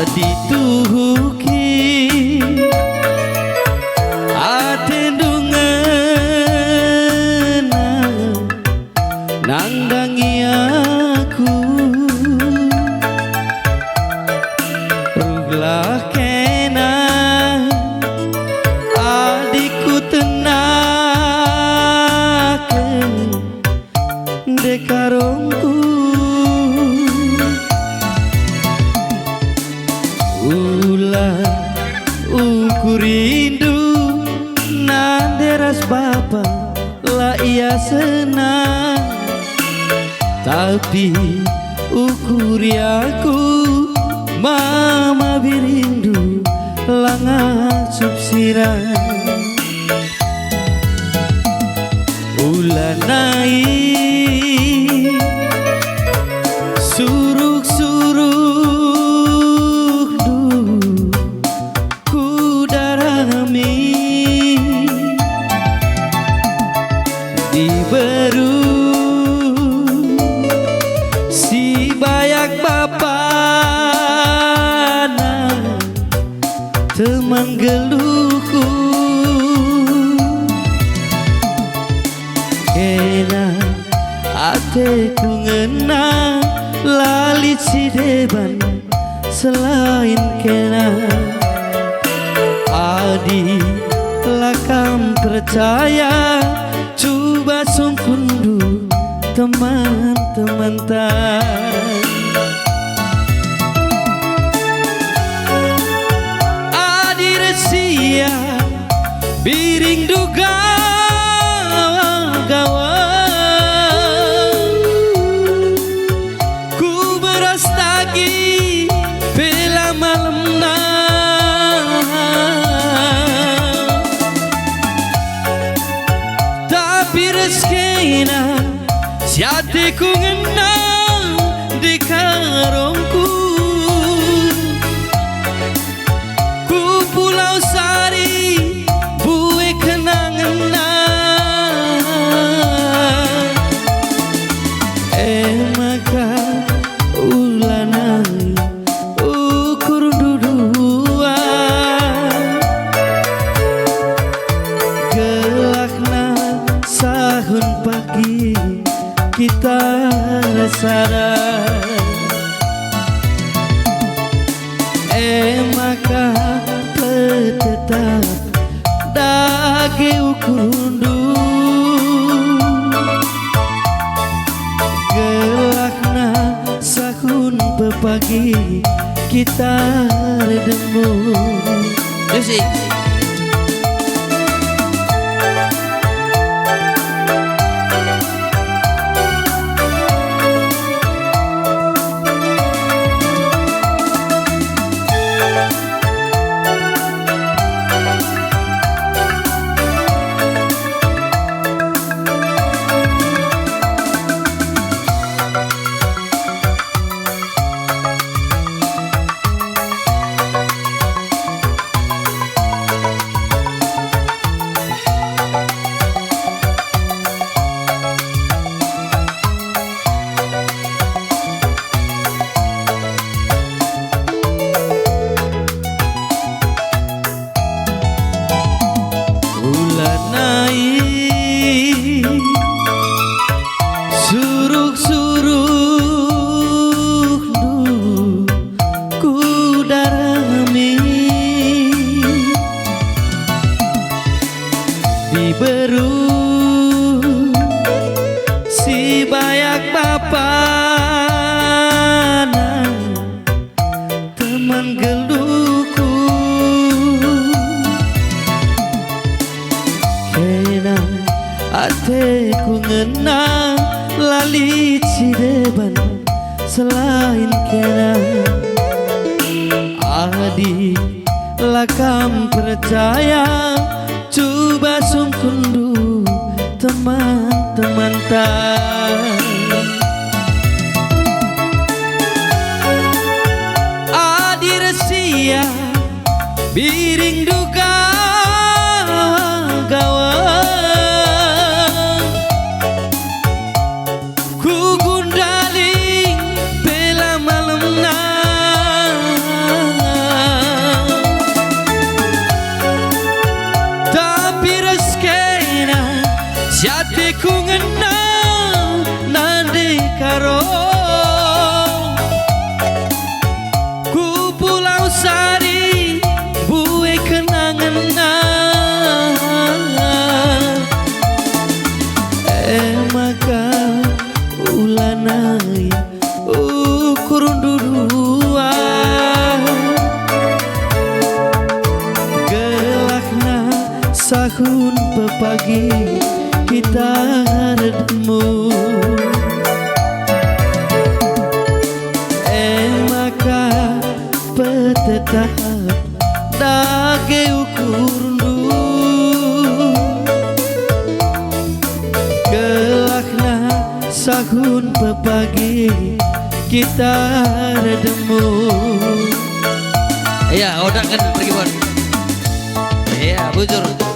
dituhuki atendungan nangdangi aku ruglah kena adikku tenaken dekarongku ulah uku rindu nanderas bapa lah ia senang tapi ukuri aku mama birindu langat subsiran ulah naik suruk-suruk kudarami diberu si bayak bapana teman geluhku kena ateku ngena lalit si deban selain kena adi lakam percaya coba sungkundu teman-teman adi resia biring duga siatiku ngenang di karongku ku pulau sari buwe kenangan maka ulana ukur dudua gelakna sahun pagi kita sadar maka tetap dage ukundu gelakna sahun pepagi kita redemu Desi diberu si bayak bapana teman geluhku kena ateku ngena lalit si deban selain kena adi lakam percaya coba sungkundu teman-teman adi resia biring duga gawang ku gundaling bela malam sahun pepagi kita redemu. Maka petetap dage ukurnu gelakna sahun pepagi kita redemu. Ya, udah kan pergi bon. Iya, bujur.